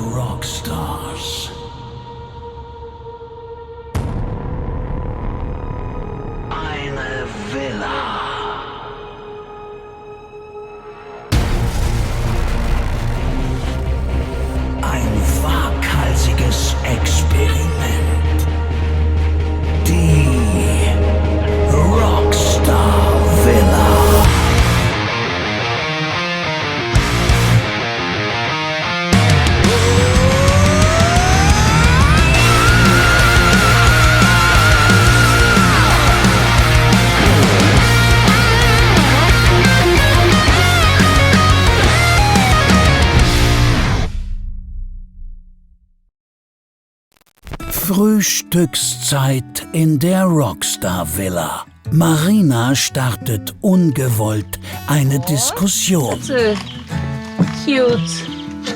Rockstars. Eine Villa. Ein waghalsiges Experiment. Die Rockstar Villa. Frühstückszeit in der Rockstar Villa. Marina startet ungewollt eine Diskussion. It's a cute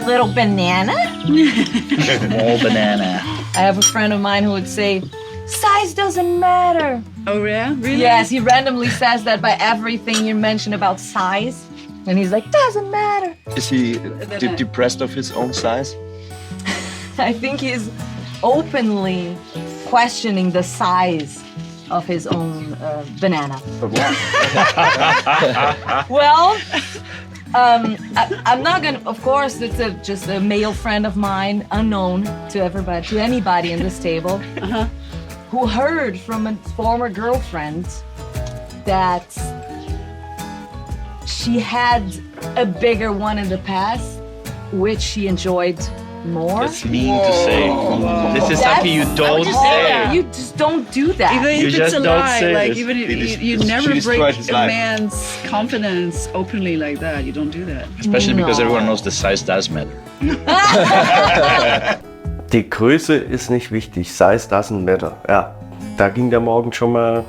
little banana. Small banana. I have a friend of mine who would say, size doesn't matter. Oh yeah? Really? Yes, he randomly says that by everything you mention about size. And he's like, doesn't matter. Is he depressed of his own size? I think he's openly questioning the size of his own banana. Well, I'm not gonna. Of course, it's just a male friend of mine, unknown to everybody, to anybody in this table, who heard from a former girlfriend that she had a bigger one in the past, which she enjoyed more. That's mean to say. This is something you don't say. You just don't do that. Even You if just it's a don't lie, say like this. even It is- you she never destroyed break his a life. man's confidence openly like that. You don't do that. Especially because No. everyone knows the size does matter. Die Größe ist nicht wichtig, size doesn't matter. Ja, da ging der Morgen schon mal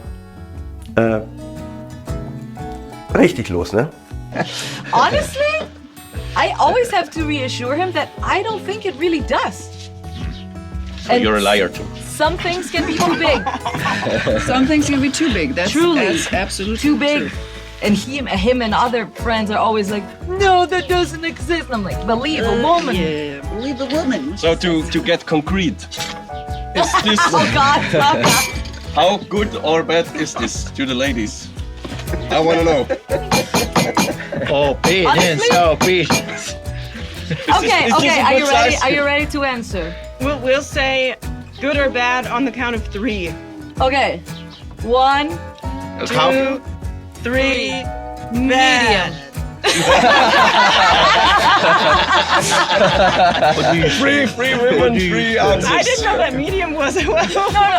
richtig los, ne? Honestly, I always have to reassure him that I don't think it really does. And You're a liar too. some things can be too big. Some things can be too big. That's absolutely Too big. true. And him and other friends are always like, no, that doesn't exist. I'm like, believe a woman. Yeah, believe a woman. So to get concrete, is this Oh God, stop that. how good or bad is this to the ladies? I want to know. Oh, penis. Honestly? Oh, penis. Okay, is this okay, a are good you ready? size? Are you ready to answer? We'll say good or bad on the count of three. Okay. 1, 2, 3, medium. Three women, three answers. I didn't know that medium was a well.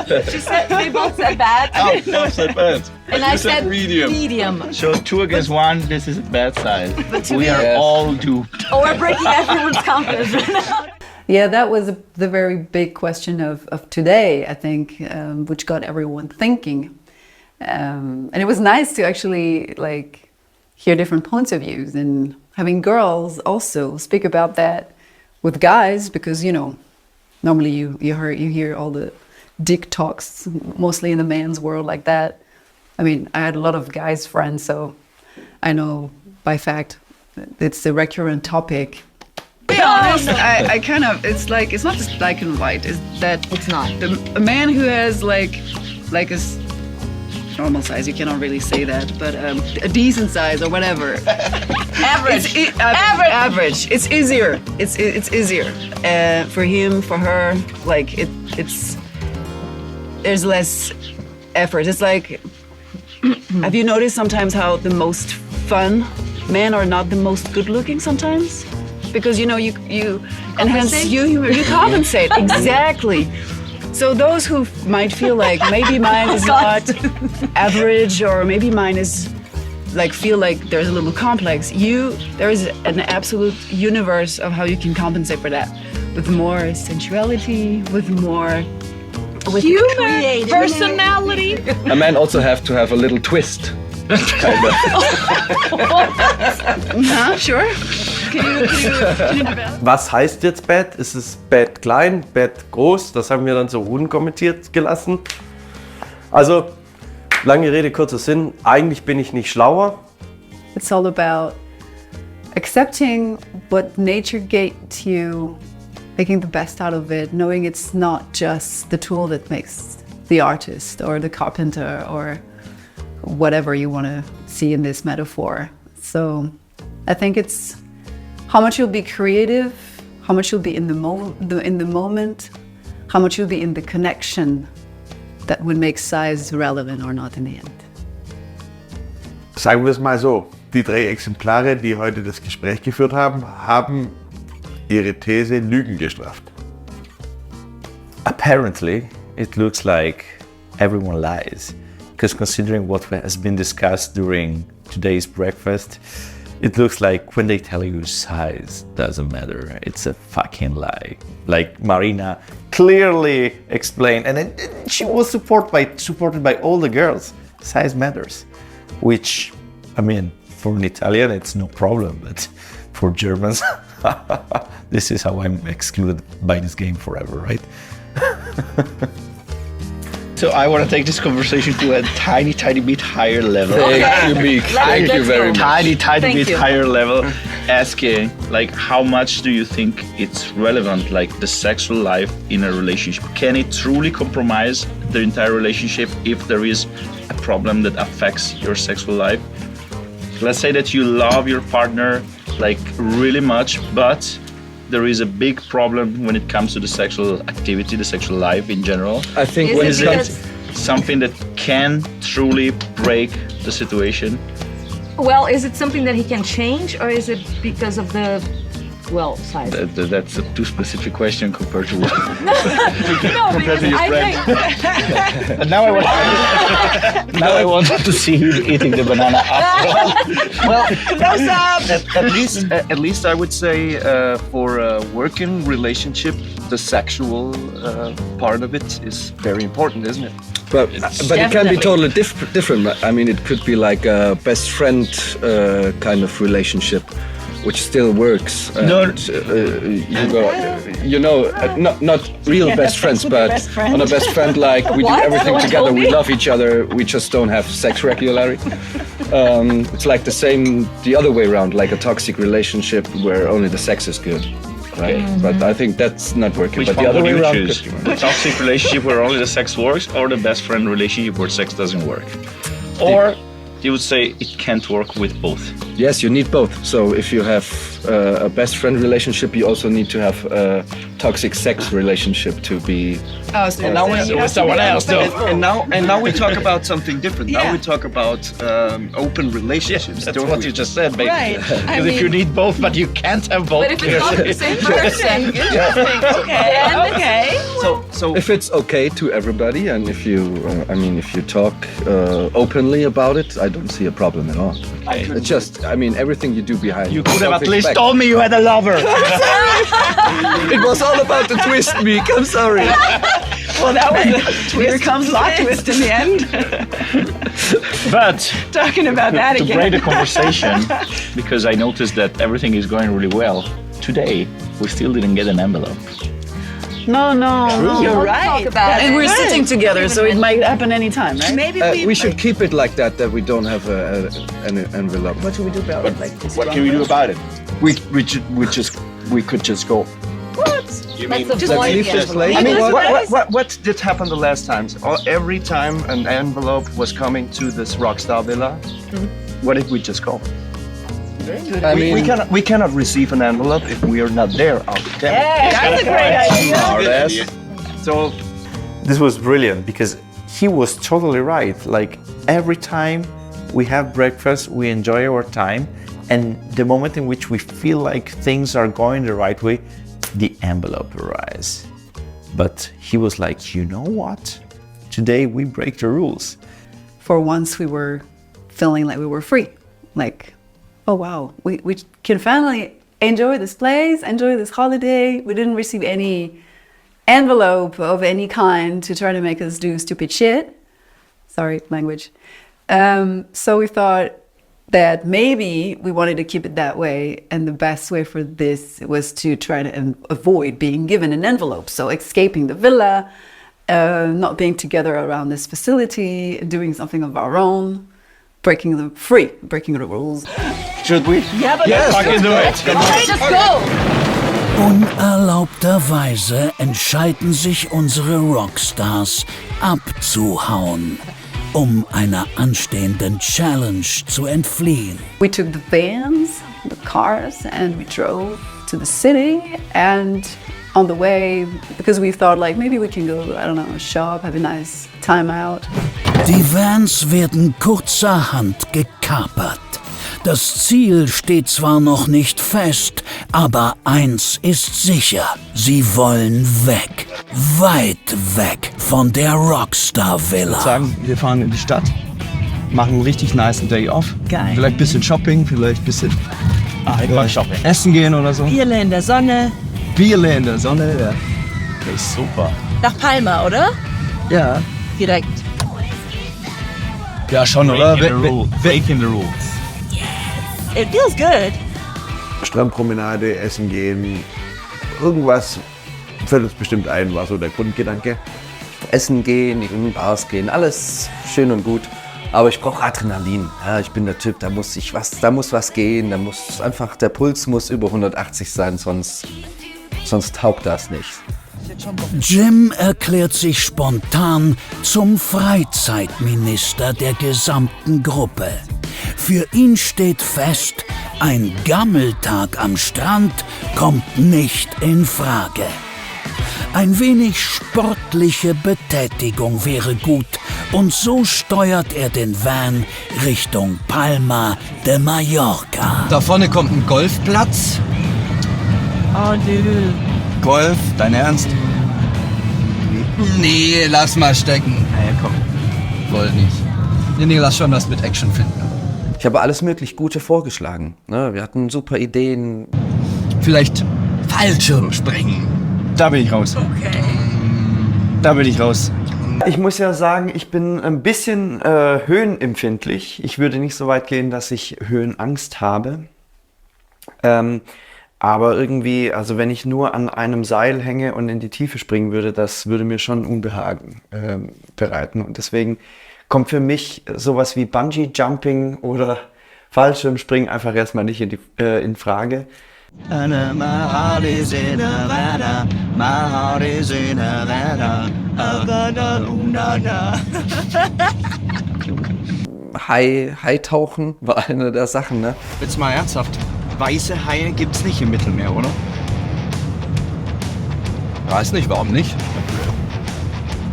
No, she said they both said bad. Oh, not so bad. And I You said medium. medium. So 2 against 1, this is a bad size. to We me- are all duped. Oh, we're breaking everyone's confidence right now. Yeah, that was the very big question of today, I think, which got everyone thinking. And it was nice to actually like hear different points of views and having girls also speak about that with guys, because normally you hear all the dick talks mostly in the man's world like that. I mean, I had a lot of guys friends, so I know by fact it's a recurrent topic. To be honest, I kind of, it's not just black and white. It's that It's not. a man who has like a normal size, you cannot really say that, but a decent size or whatever. Average. Average. It's easier. It's easier for him, for her. Like it's there's less effort. It's like, have you noticed sometimes how the most fun men are not the most good looking sometimes? Because you enhance you compensate exactly. So those who might feel like maybe mine is not average, or maybe mine is like feel like there's a little complex, there is an absolute universe of how you can compensate for that, with more sensuality, with Humor, personality. A man also have to have a little twist. Kind of. Sure. Can you develop? Was heißt jetzt Bett? Ist es Bett klein, Bett groß? Das haben wir dann so unkommentiert gelassen. Also, lange Rede, kurzer Sinn. Eigentlich bin ich nicht schlauer. It's all about accepting what nature gave to you making the best out of it, knowing it's not just the tool that makes the artist or the carpenter or whatever you want to see in this metaphor. So I think it's how much you'll be creative, how much you'll be in the moment, how much you'll be in the connection that would make size relevant or not in the end. Sagen wir es mal so, die 3 Exemplare, die heute das Gespräch geführt haben, haben ihre These Lügen gestraft. Apparently, it looks like everyone lies. Because considering what has been discussed during today's breakfast, it looks like when they tell you size doesn't matter, it's a fucking lie. Like Marina clearly explained, and she was supported by all the girls. Size matters, which, I mean, for an Italian, it's no problem, but for Germans, this is how I'm excluded by this game forever, right? So I want to take this conversation to a tiny bit higher level. Thank you, Meek. Thank you very much. Tiny Thank bit you. higher level. Asking, like, how much do you think it's relevant, like, the sexual life in a relationship? Can it truly compromise the entire relationship if there is a problem that affects your sexual life? Let's say that you love your partner, like, really much, but there is a big problem when it comes to the sexual activity, the sexual life in general. I think Is when it it comes because- Something that can truly break the situation. Well, is it something that he can change, or is it because of the, well, size? That's a too specific question compared to what. No, because I think. And now I want to see you eating the banana after all. Well, at least I would say for a working relationship, the sexual part of it is very important, isn't it? But it can be totally different. I mean, it could be like a best friend kind of relationship, which still works. Not real best friends, but on a best friend, like we do everything together. We love each other. We just don't have sex regularly. It's like the other way around, like a toxic relationship where only the sex is good. Right, but I think that's not working. Which but one the other would way you around choose? could be The toxic relationship where only the sex works, or the best friend relationship where sex doesn't work? Or you would say it can't work with both? Yes, you need both. So if you have a best friend relationship, you also need to have a toxic sex relationship to be. And now we talk about something different. Now we talk about open relationships. That's don't what we? you just said, baby. Right. Because if you need both, but you can't have both. But if it's not the same person, Okay. So If it's okay to everybody, and if you, if you talk openly about it, I don't see a problem at all. It's just, everything you do behind. You could have at least self-respect. told me you had a lover. It was all about the twist, Meek. I'm sorry. Well, that was here comes plot twist in the end. But Talking about that to again. break the conversation, because I noticed that everything is going really well, today we still didn't get an envelope. No. You're Talk right. about And it. we're sitting together, so it might happen anytime, right? Maybe We should keep it like that we don't have an envelope. What should we do about it? Like this? what can we do about it? We could just go. You mean Let's leave this lady. I mean, What? what did happen the last times? Every time an envelope was coming to this Rockstar Villa, what did we just go? I mean, We cannot receive an envelope if we are not there. That's a great idea. So This was brilliant because he was totally right. Like every time we have breakfast, we enjoy our time, and the moment in which we feel like things are going the right way, the envelope arrives. But he was like, you know what? Today we break the rules. For once, we were feeling like we were free. Like, oh wow, we can finally enjoy this place, enjoy this holiday. We didn't receive any envelope of any kind to try to make us do stupid shit. Sorry, language. So we thought that maybe we wanted to keep it that way, and the best way for this was to try to avoid being given an envelope. So escaping the villa, not being together around this facility, doing something of our own, breaking the rules. should we? Yeah, but yes, Fucking do it. Let's just go. Unerlaubterweise entscheiden sich unsere Rockstars abzuhauen, um einer anstehenden Challenge zu entfliehen. We took the vans, the cars, and we drove to the city. And on the way, because we thought like maybe we can go, I don't know, shop, have a nice time out. Die Vans werden kurzerhand gekapert. Das Ziel steht zwar noch nicht fest, aber eins ist sicher. Sie wollen weg. Weit weg von der Rockstar-Villa. Ich würde sagen, wir fahren in die Stadt, machen einen richtig nice Day off. Geil. Vielleicht ein bisschen Shopping, vielleicht ein bisschen essen gehen oder so. Bierle in der Sonne. Bierle in der Sonne, ja. Das ist super. Nach Palma, oder? Ja. Direkt. Ja, schon, oder? Breaking the rules. It feels good. Strandpromenade, essen gehen, irgendwas fällt uns bestimmt ein, war so der Grundgedanke. Essen gehen, in Bars gehen, alles schön und gut. Aber ich brauche Adrenalin. Ja, ich bin der Typ, da muss was gehen, der Puls muss über 180 sein, sonst taugt das nicht. Jim erklärt sich spontan zum Freizeitminister der gesamten Gruppe. Für ihn steht fest, ein Gammeltag am Strand kommt nicht in Frage. Ein wenig sportliche Betätigung wäre gut und so steuert er den Van Richtung Palma de Mallorca. Da vorne kommt ein Golfplatz. Oh, dude. Golf, dein Ernst? Nee, lass mal stecken. Hey, komm. Wollt nicht. Nee, lass schon was mit Action finden. Ich habe alles möglich Gute vorgeschlagen. Ne? Wir hatten super Ideen. Vielleicht Fallschirmspringen. Da bin ich raus. Okay. Da bin ich raus. Ich muss ja sagen, ich bin ein bisschen höhenempfindlich. Ich würde nicht so weit gehen, dass ich Höhenangst habe. Aber irgendwie, also wenn ich nur an einem Seil hänge und in die Tiefe springen würde, das würde mir schon Unbehagen bereiten. Und deswegen kommt für mich sowas wie Bungee-Jumping oder Fallschirmspringen einfach erstmal nicht in Frage. My heart is in Havana, my heart is in Havana, Havana, na. Hai-Tauchen war eine der Sachen, ne? Jetzt mal ernsthaft, weiße Haie gibt's nicht im Mittelmeer, oder? Weiß nicht, warum nicht?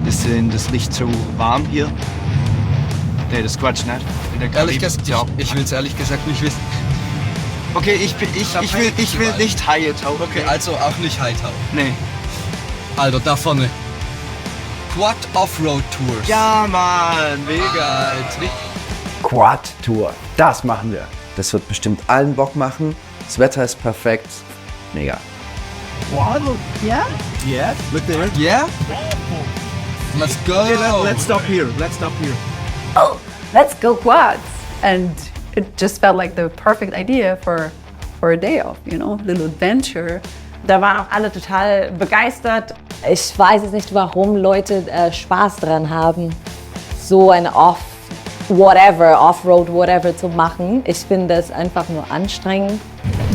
Ist denn das nicht zu warm hier? Nee, das Quatsch nicht. Ehrlich gesagt, ja. Ich will's ehrlich gesagt nicht wissen. Okay, ich will nicht Haie tauchen. Okay, also auch nicht Hai tauchen. Nee. Alter, da vorne. Quad Offroad Tours. Ja, Mann, mega. Quad-Tour, das machen wir. Das wird bestimmt allen Bock machen. Das Wetter ist perfekt. Mega. Wow. Yeah? Yeah? Look there. Yeah? Let's go. Okay, let's stop here. Oh, let's go quads. And it just felt like the perfect idea for a day off, you know, a little adventure. Da waren auch alle total begeistert. Ich weiß jetzt nicht, warum Leute Spaß dran haben, so ein Offroad, whatever zu machen. Ich finde es einfach nur anstrengend.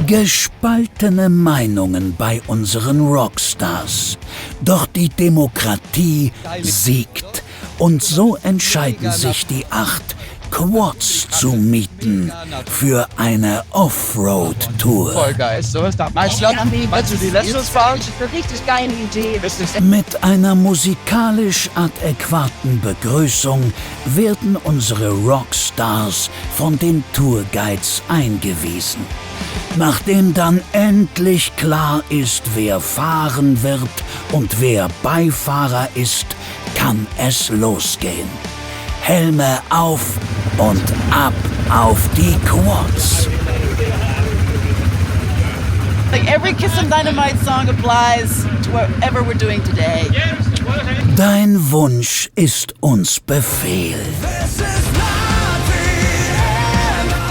Gespaltene Meinungen bei unseren Rockstars. Doch die Demokratie siegt. Und so entscheiden sich die 8, Quads zu mieten für eine Offroad-Tour. Voll geil. So ist das. Meinst du, die lässt uns fahren? Das ist eine richtig geile Idee. Mit einer musikalisch adäquaten Begrüßung werden unsere Rockstars von den Tourguides eingewiesen. Nachdem dann endlich klar ist, wer fahren wird und wer Beifahrer ist, kann es losgehen. Helme auf und ab auf die Quads. Like every Kiss of Dynamite song applies to whatever we're doing today. Dein Wunsch ist uns Befehl.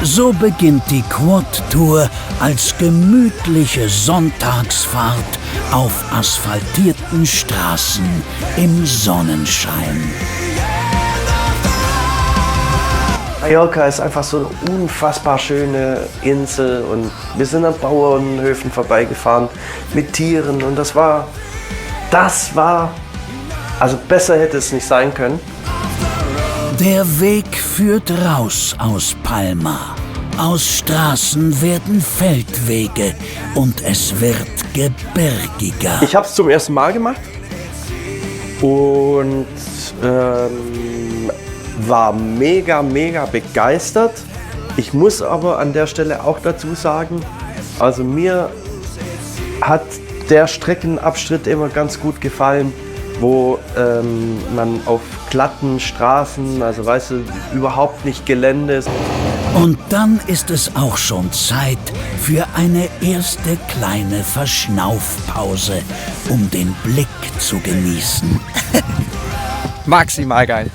So beginnt die Quad-Tour als gemütliche Sonntagsfahrt auf asphaltierten Straßen im Sonnenschein. Mallorca ist einfach so eine unfassbar schöne Insel und wir sind an Bauernhöfen vorbeigefahren mit Tieren und das war, also besser hätte es nicht sein können. Der Weg führt raus aus Palma. Aus Straßen werden Feldwege und es wird gebirgiger. Ich habe es zum ersten Mal gemacht und war mega begeistert. Ich muss aber an der Stelle auch dazu sagen, also mir hat der Streckenabschnitt immer ganz gut gefallen, wo man auf glatten Straßen, also weißt du, überhaupt nicht Gelände ist. Und dann ist es auch schon Zeit für eine erste kleine Verschnaufpause, um den Blick zu genießen. Maximal geil.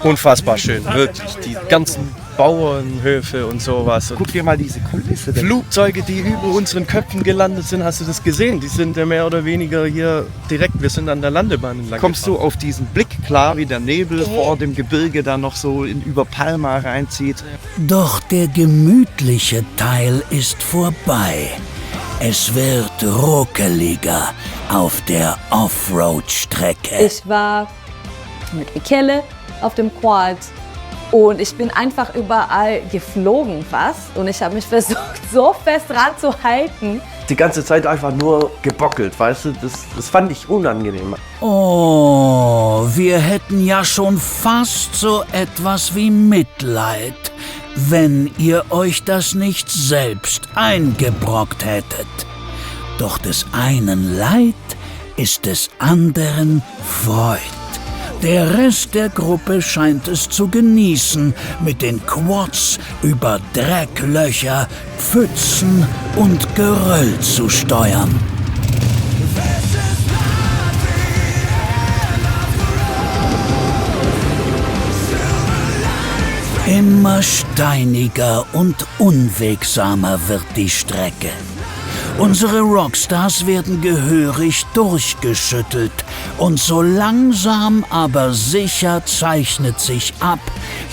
Unfassbar schön, wirklich. Die ganzen Bauernhöfe und sowas. Guck dir mal diese Kulisse. Flugzeuge, die über unseren Köpfen gelandet sind, hast du das gesehen? Die sind ja mehr oder weniger hier direkt, wir sind an der Landebahn entlang. Kommst du auf diesen Blick klar, wie der Nebel vor dem Gebirge da noch so über Palma reinzieht? Doch der gemütliche Teil ist vorbei. Es wird ruckeliger auf der Offroad-Strecke. Ich war mit Michele auf dem Quad und ich bin einfach überall geflogen fast und ich habe mich versucht, so fest ranzuhalten. Die ganze Zeit einfach nur gebockelt, weißt du, das fand ich unangenehm. Oh, wir hätten ja schon fast so etwas wie Mitleid, wenn ihr euch das nicht selbst eingebrockt hättet. Doch des einen Leid ist des anderen Freud. Der Rest der Gruppe scheint es zu genießen, mit den Quads über Drecklöcher, Pfützen und Geröll zu steuern. Immer steiniger und unwegsamer wird die Strecke. Unsere Rockstars werden gehörig durchgeschüttelt und so langsam aber sicher zeichnet sich ab,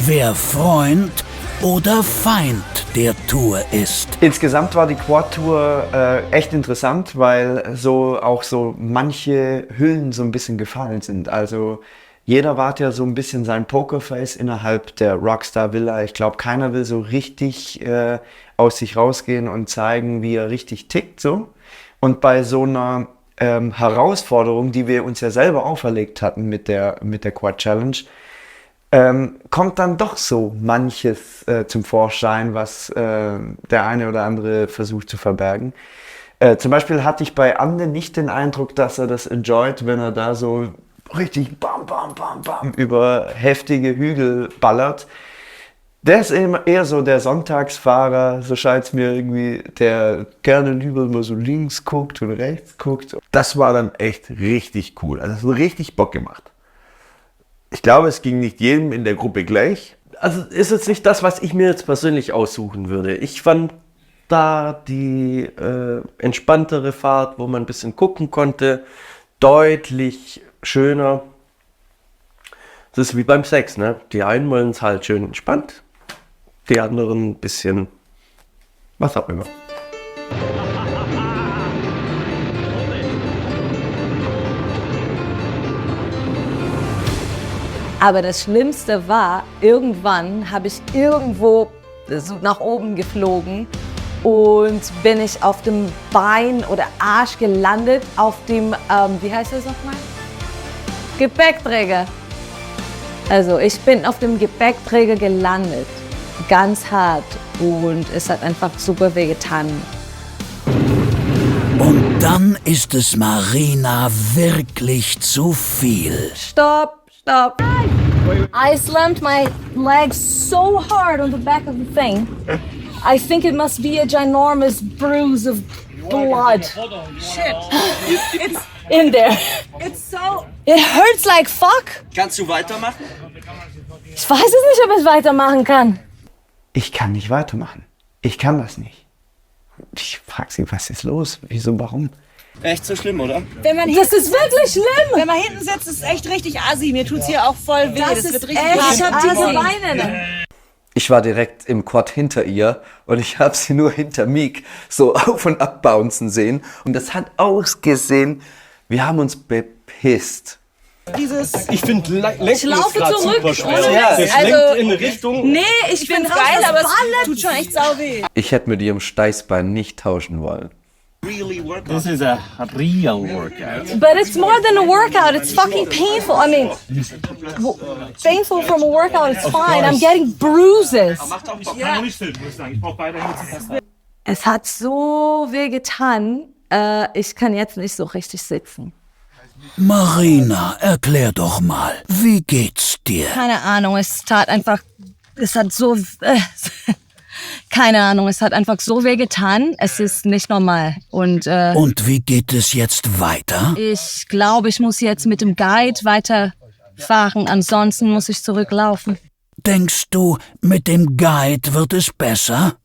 wer Freund oder Feind der Tour ist. Insgesamt war die Quad-Tour echt interessant, weil auch so manche Hüllen so ein bisschen gefallen sind. Also jeder wahrt ja so ein bisschen sein Pokerface innerhalb der Rockstar-Villa. Ich glaube, keiner will so richtig aus sich rausgehen und zeigen, wie er richtig tickt. So. Und bei so einer Herausforderung, die wir uns ja selber auferlegt hatten mit der Quad Challenge, kommt dann doch so manches zum Vorschein, was der eine oder andere versucht zu verbergen. Zum Beispiel hatte ich bei Ande nicht den Eindruck, dass er das enjoyt, wenn er da so richtig bam, bam, bam, bam über heftige Hügel ballert. Der ist eher so der Sonntagsfahrer, so scheint es mir irgendwie, der gerne lieber mal so links guckt und rechts guckt. Das war dann echt richtig cool. Also es hat richtig Bock gemacht. Ich glaube, es ging nicht jedem in der Gruppe gleich. Also ist jetzt nicht das, was ich mir jetzt persönlich aussuchen würde. Ich fand da die entspanntere Fahrt, wo man ein bisschen gucken konnte, deutlich schöner. Das ist wie beim Sex, ne? Die einen wollen es halt schön entspannt, die anderen ein bisschen was auch immer. Aber das Schlimmste war, irgendwann habe ich irgendwo so nach oben geflogen und bin ich auf dem Bein oder Arsch gelandet, auf dem, wie heißt das nochmal? Gepäckträger. Also ich bin auf dem Gepäckträger gelandet, ganz hart und es hat einfach super wehgetan. Und dann ist es Marina wirklich zu viel. Stopp! Stop. I slammed my leg so hard on the back of the thing. I think it must be a ginormous bruise of blood. Shit. It's in there. It's so... It hurts like fuck. Kannst du weitermachen? Ich weiß es nicht, ob ich weitermachen kann. Ich kann nicht weitermachen. Ich kann das nicht. Ich frage sie, was ist los? Wieso, warum? Echt so schlimm, oder? Das ist wirklich schlimm. Wenn man hinten sitzt, ist es echt richtig assi. Mir tut's hier auch voll weh. Das wird ist richtig echt hart. Ich hab diese Beine. Ich war direkt im Quad hinter ihr und ich habe sie nur hinter Meek so auf und ab bouncen sehen. Und das hat ausgesehen, wir haben uns bepisst. Ich finde, Lenken Ich laufe ist gerade zurück, super schwer. ohne Das Witz. lenkt Also, in eine Richtung. Nee, ich bin Geil, aber es tut schon echt sau weh. Ich hätte mit ihrem Steißbein nicht tauschen wollen. This is a real workout. But it's more than a workout. It's fucking painful. I mean, painful from a workout is fine. I'm getting bruises. Es hat so weh getan. Ich kann jetzt nicht so richtig sitzen. Marina, erklär doch mal, wie geht's dir? Keine Ahnung, es hat so, keine Ahnung, es hat einfach so weh getan. Es ist nicht normal. Und wie geht es jetzt weiter? ich glaube, ich muss jetzt mit dem Guide weiterfahren. Ansonsten muss ich zurücklaufen. Denkst du, mit dem Guide wird es besser?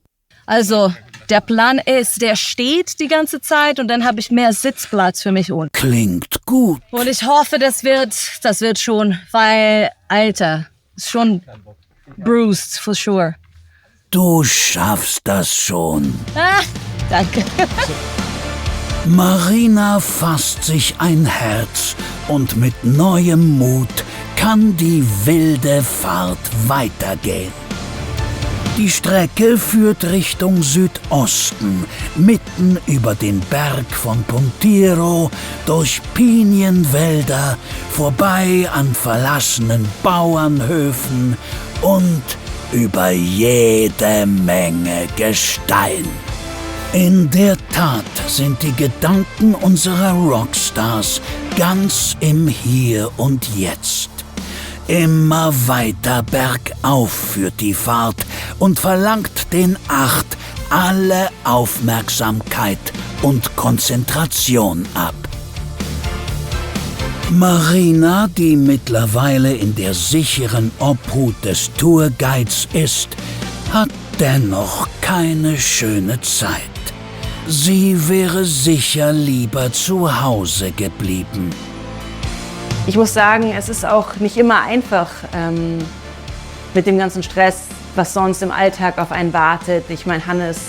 Also, der Plan ist, der steht die ganze Zeit und dann habe ich mehr Sitzplatz für mich unten. Klingt gut. Und ich hoffe, das wird schon, weil, Alter, ist schon bruised, for sure. Du schaffst das schon. Ah, danke. Marina fasst sich ein Herz und mit neuem Mut kann die wilde Fahrt weitergehen. Die Strecke führt Richtung Südosten, mitten über den Berg von Puntiro, durch Pinienwälder, vorbei an verlassenen Bauernhöfen und über jede Menge Gestein. In der Tat sind die Gedanken unserer Rockstars ganz im Hier und Jetzt. Immer weiter bergauf führt die Fahrt und verlangt den Acht alle Aufmerksamkeit und Konzentration ab. Marina, die mittlerweile in der sicheren Obhut des Tourguides ist, hat dennoch keine schöne Zeit. Sie wäre sicher lieber zu Hause geblieben. Ich muss sagen, es ist auch nicht immer einfach mit dem ganzen Stress, was sonst im Alltag auf einen wartet. Ich meine, Hannes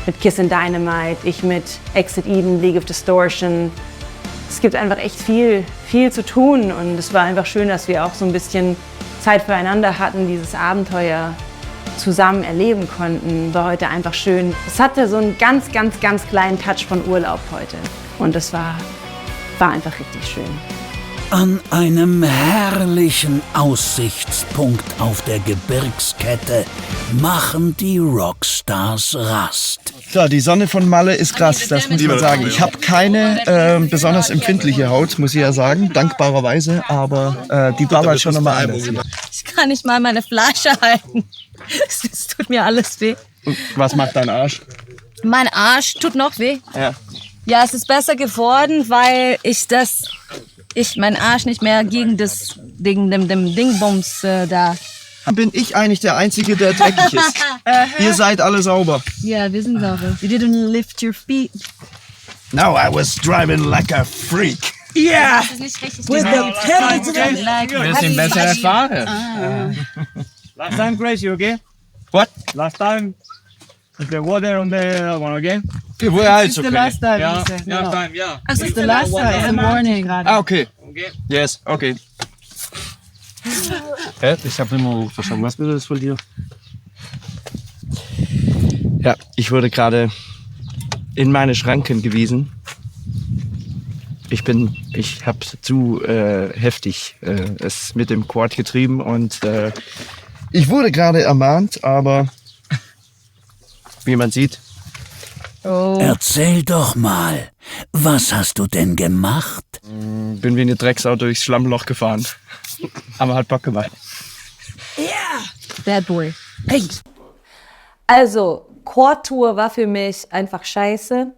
mit Kissin' Dynamite, ich mit Exit Eden, League of Distortion. Es gibt einfach echt viel zu tun und es war einfach schön, dass wir auch so ein bisschen Zeit füreinander hatten, dieses Abenteuer zusammen erleben konnten. War heute einfach schön. Es hatte so einen ganz kleinen Touch von Urlaub heute und das war einfach richtig schön. An einem herrlichen Aussichtspunkt auf der Gebirgskette machen die Rockstars Rast. Klar, die Sonne von Malle ist krass, das muss man sagen. Ich habe keine besonders empfindliche Haut, muss ich ja sagen, dankbarerweise, aber die ballert schon nochmal ein. Ich kann nicht mal meine Flasche halten. Es tut mir alles weh. Und was macht dein Arsch? Mein Arsch tut noch weh. Ja. Ja, es ist besser geworden, weil ich meinen Arsch nicht mehr gegen dem Dingbums da. Bin ich eigentlich der Einzige, der dreckig ist? Ihr seid alle sauber. Ja, wir sind sauber. You didn't lift your feet. No, I was driving like a freak. Yeah! Das ist nicht richtig. With the pedal to the Wir sind besser erfahren. Last time crazy, okay? What? Last time, is the water on the one again? Yeah, it's the okay. last time, Yeah, you said. yeah, No. time, yeah. It's the last time, in the morning. Ah, okay. Yes, okay. Ich habe immer gut verstanden. Was bedeutet das von dir? Ja, ich wurde gerade in meine Schranken gewiesen. Ich habe zu heftig es mit dem Quad getrieben und ich wurde gerade ermahnt, aber wie man sieht. Erzähl doch mal, was hast du denn gemacht? Bin wie eine Drecksau durchs Schlammloch gefahren. Aber hat Bock gemacht. Bad boy. Hey. Also, Quad-Tour war für mich einfach scheiße,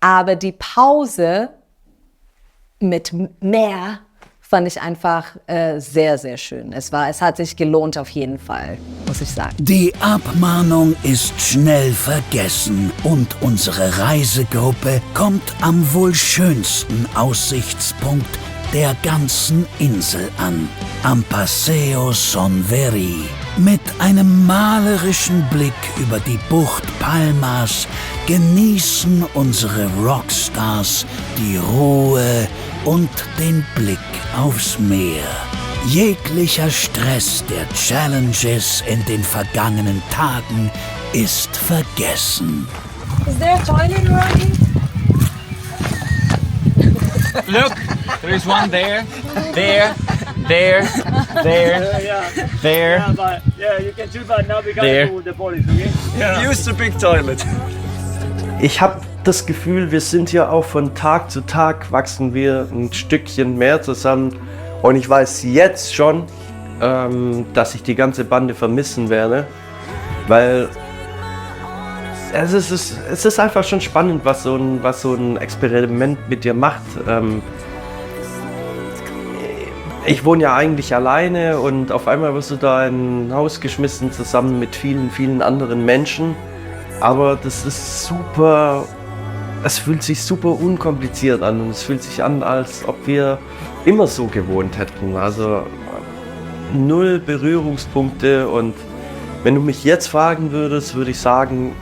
aber die Pause mit mehr fand ich einfach sehr, sehr schön. Es hat sich gelohnt auf jeden Fall, muss ich sagen. Die Abmahnung ist schnell vergessen und unsere Reisegruppe kommt am wohl schönsten Aussichtspunkt der ganzen Insel an, am Paseo Sonveri. Mit einem malerischen Blick über die Bucht Palmas genießen unsere Rockstars die Ruhe und den Blick aufs Meer. Jeglicher Stress der Challenges in den vergangenen Tagen ist vergessen. Is there a toilet around here? Look, there is one there, there, there, there, there. Yeah, but you can choose that now because There. of the police, okay? Yeah. Use the big toilet. Ich habe das Gefühl, wir sind ja auch von Tag zu Tag wachsen wir ein Stückchen mehr zusammen. Und ich weiß jetzt schon, dass ich die ganze Bande vermissen werde, weil es ist einfach schon spannend, was so ein Experiment mit dir macht. Ich wohne ja eigentlich alleine und auf einmal wirst du da in ein Haus geschmissen zusammen mit vielen, vielen anderen Menschen. Aber das ist super, es fühlt sich super unkompliziert an und es fühlt sich an, als ob wir immer so gewohnt hätten. Also 0 Berührungspunkte und wenn du mich jetzt fragen würdest, würde ich sagen,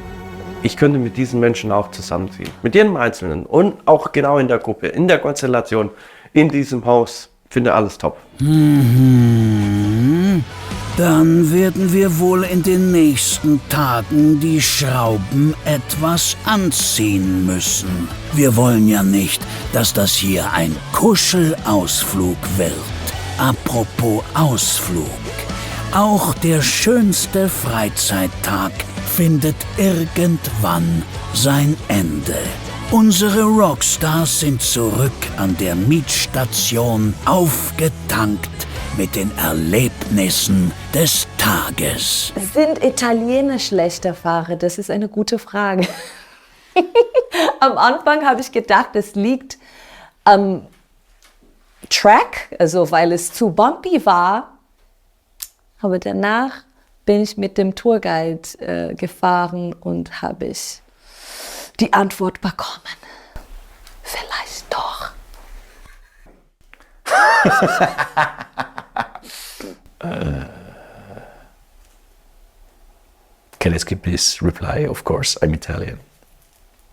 ich könnte mit diesen Menschen auch zusammenziehen. Mit jedem Einzelnen und auch genau in der Gruppe, in der Konstellation, in diesem Haus. Finde alles top. Dann werden wir wohl in den nächsten Tagen die Schrauben etwas anziehen müssen. Wir wollen ja nicht, dass das hier ein Kuschelausflug wird. Apropos Ausflug. Auch der schönste Freizeittag findet irgendwann sein Ende. Unsere Rockstars sind zurück an der Mietstation, aufgetankt mit den Erlebnissen des Tages. Sind Italiener schlechter Fahrer? Das ist eine gute Frage. Am Anfang habe ich gedacht, es liegt am Track, also weil es zu bumpy war. Aber danach bin ich mit dem Tourguide gefahren und habe ich die Antwort bekommen. Vielleicht doch. Can I skip this reply? Of course, I'm Italian.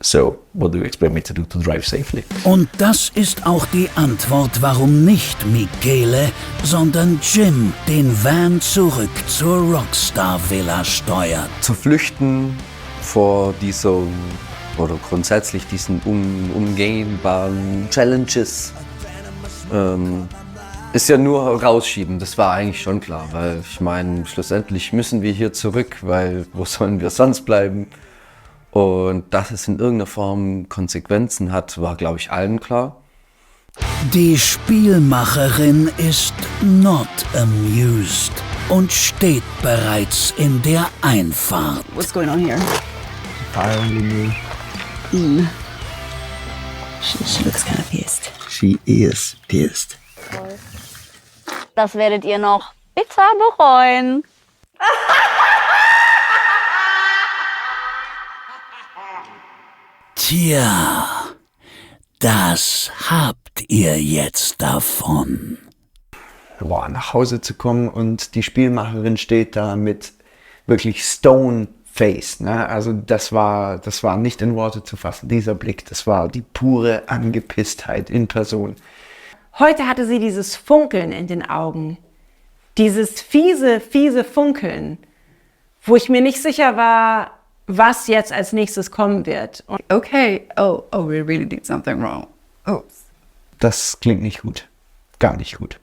So, what do you expect me to do to drive safely? Und das ist auch die Antwort, warum nicht Michele, sondern Jim den Van zurück zur Rockstar Villa steuert. Zu flüchten vor diesem oder grundsätzlich diesen umgehbaren Challenges ist ja nur rausschieben, das war eigentlich schon klar, weil ich meine, schlussendlich müssen wir hier zurück, weil wo sollen wir sonst bleiben? Und dass es in irgendeiner Form Konsequenzen hat, war, glaube ich, allen klar. Die Spielmacherin ist not amused und steht bereits in der Einfahrt. What's going on here? Finally me. She looks kind of pissed. She is pissed. Das werdet ihr noch bitter bereuen. Tja, das habt ihr jetzt davon. Boah, nach Hause zu kommen und die Spielmacherin steht da mit wirklich Stone Face. Ne? Also das war nicht in Worte zu fassen. Dieser Blick, das war die pure Angepisstheit in Person. Heute hatte sie dieses Funkeln in den Augen. Dieses fiese Funkeln, wo ich mir nicht sicher war, was jetzt als nächstes kommen wird. Und okay, oh, we really did something wrong. Oops. Das klingt nicht gut. Gar nicht gut.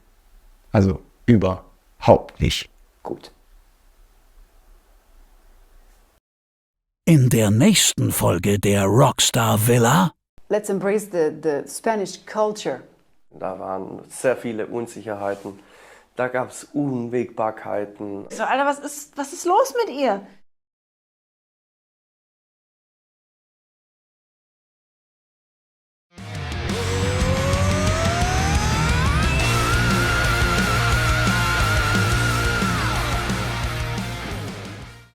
Also überhaupt nicht gut. In der nächsten Folge der Rockstar Villa. Let's embrace the Spanish culture. Da waren sehr viele Unsicherheiten. Da gab es Unwägbarkeiten. so, Alter, was ist los mit ihr?